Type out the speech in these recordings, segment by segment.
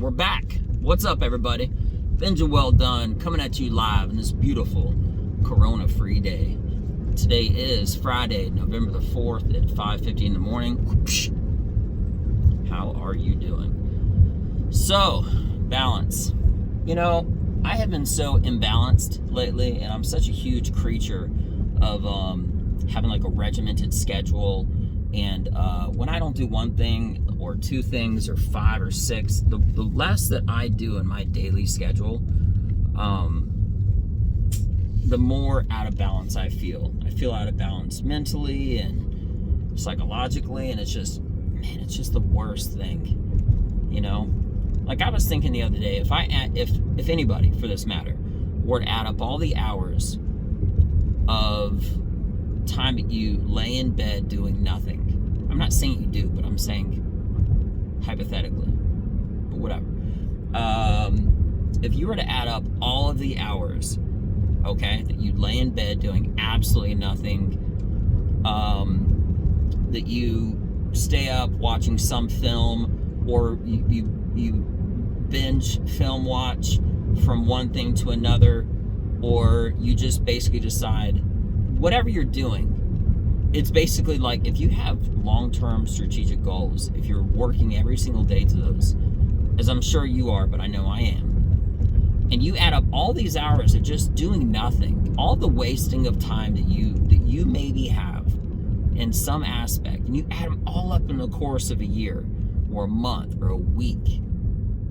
we're back. What's up, everybody? Benja Welldone coming at you live on this beautiful Corona-free day. Today is Friday, November the 4th at 5:50 in the morning. How are you doing? So, balance. You know, I have been so imbalanced lately, and I'm such a huge creature of having like a regimented schedule. And when I don't do one thing or two things or five or six, the less that I do in my daily schedule, the more out of balance I feel. I feel out of balance mentally and psychologically, and it's just the worst thing, you know? Like I was thinking the other day, if anybody, for this matter, were to add up all the hours of time that you lay in bed doing nothing. I'm not saying you do, but I'm saying hypothetically, but whatever. If you were to add up all of the hours, okay, that you lay in bed doing absolutely nothing, that you stay up watching some film, or you binge film watch from one thing to another, or you just basically decide, whatever you're doing, it's basically like if you have long-term strategic goals, if you're working every single day to those, as I'm sure you are, but I know I am, and you add up all these hours of just doing nothing, all the wasting of time that you maybe have in some aspect, and you add them all up in the course of a year or a month or a week.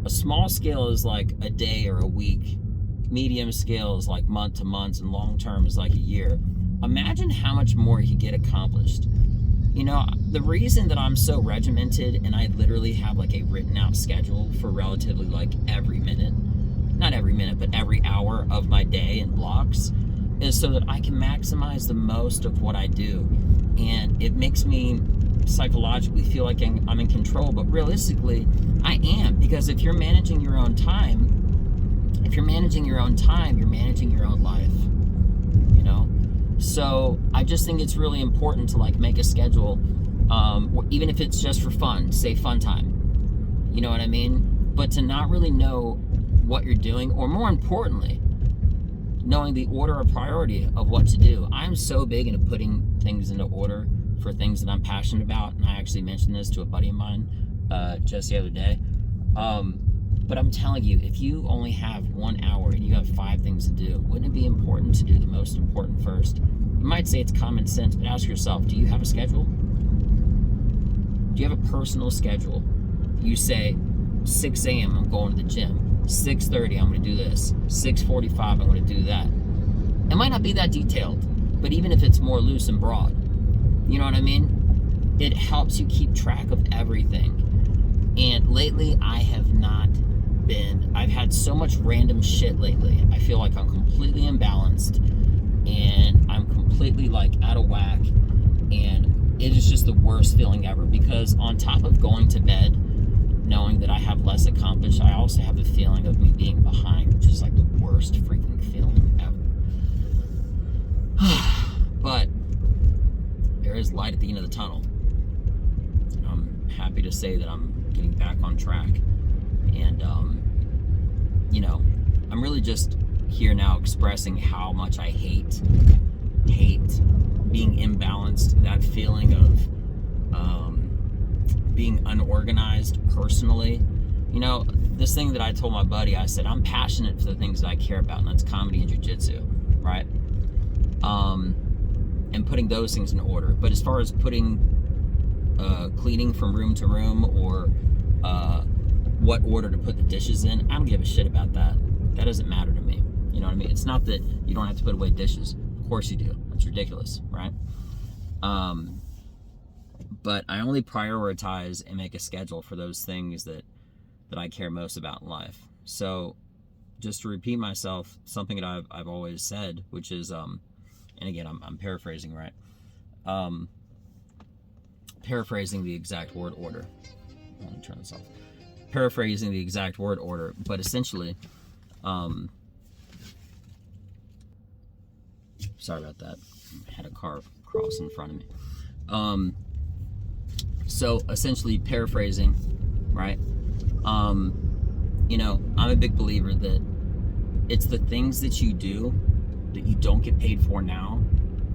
A small scale is like a day or a week. Medium scale is like month to months, and long term is like a year. Imagine how much more you get accomplished. You know, the reason that I'm so regimented and I literally have like a written out schedule for relatively like every minute, not every minute, but every hour of my day in blocks, is so that I can maximize the most of what I do. And it makes me psychologically feel like I'm in control, but realistically I am, because if you're managing your own time, you're managing your own life, you know? So I just think it's really important to like make a schedule, even if it's just for fun, say fun time, you know what I mean? But to not really know what you're doing, or more importantly, knowing the order of priority of what to do. I'm so big into putting things into order for things that I'm passionate about, and I actually mentioned this to a buddy of mine just the other day. But I'm telling you, if you only have 1 hour and you have 5 things to do, wouldn't it be important to do the most important first? You might say it's common sense, but ask yourself, do you have a schedule? Do you have a personal schedule? You say, 6 a.m. I'm going to the gym. 6:30 I'm going to do this. 6:45 I'm going to do that. It might not be that detailed, but even if it's more loose and broad, you know what I mean? It helps you keep track of everything. And lately, I've had so much random shit lately. I feel like I'm completely imbalanced, and I'm completely like out of whack, and it is just the worst feeling ever, because on top of going to bed knowing that I have less accomplished, I also have the feeling of me being behind, which is like the worst freaking feeling ever. But there is light at the end of the tunnel. I'm happy to say that I'm getting back on track. And, you know, I'm really just here now expressing how much I hate being imbalanced, that feeling of being unorganized personally. You know, this thing that I told my buddy, I said, I'm passionate for the things that I care about, and that's comedy and jiu-jitsu, right? And putting those things in order. But as far as putting cleaning from room to room, or what order to put the dishes in, I don't give a shit about that. That doesn't matter to me. You know what I mean? It's not that you don't have to put away dishes. Of course you do. That's ridiculous, right? But I only prioritize and make a schedule for those things that I care most about in life. So just to repeat myself, something that I've always said, which is, and again, I'm paraphrasing, right? Paraphrasing the exact word order. Let me turn this off. Paraphrasing the exact word order, but essentially, sorry about that. I had a car cross in front of me. So essentially paraphrasing, right? I'm a big believer that it's the things that you do that you don't get paid for now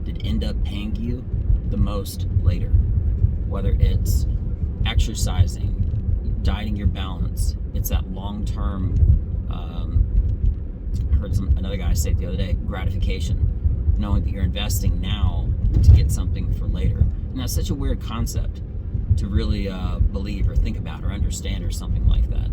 that end up paying you the most later. Whether it's exercising, dieting your balance, it's that long-term, I heard another guy say it the other day, gratification, knowing that you're investing now to get something for later. And that's such a weird concept to really believe or think about or understand or something like that.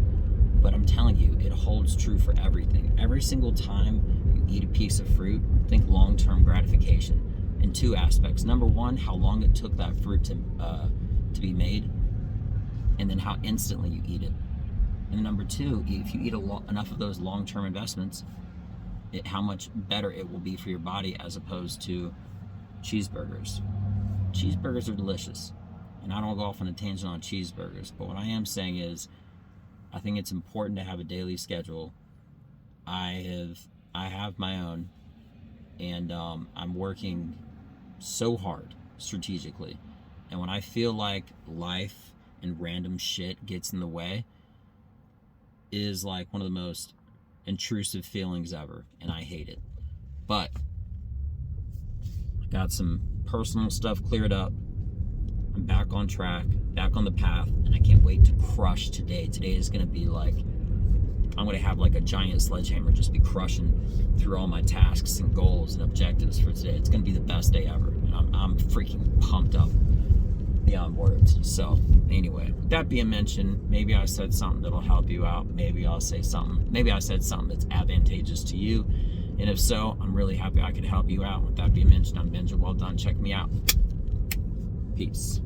But I'm telling you, it holds true for everything. Every single time you eat a piece of fruit, think long-term gratification in two aspects. Number one, how long it took that fruit to be made, and then how instantly you eat it. And number two, if you eat enough of those long-term investments, how much better it will be for your body as opposed to cheeseburgers. Cheeseburgers are delicious, and I don't go off on a tangent on cheeseburgers, but what I am saying is I think it's important to have a daily schedule. I have my own, and I'm working so hard strategically. And when I feel like life and random shit gets in the way, it is like one of the most intrusive feelings ever, and I hate it. But I got some personal stuff cleared up. I'm back on track, back on the path, and I can't wait to crush today. Today is going to be like, I'm going to have like a giant sledgehammer just be crushing through all my tasks and goals and objectives for today. It's going to be the best day ever, and I'm freaking pumped up beyond words. So anyway, with that being mentioned, maybe I said something that'll help you out. Maybe I said something that's advantageous to you. And if so, I'm really happy I could help you out. With that being mentioned, I'm Benja Welldone. Check me out. Peace.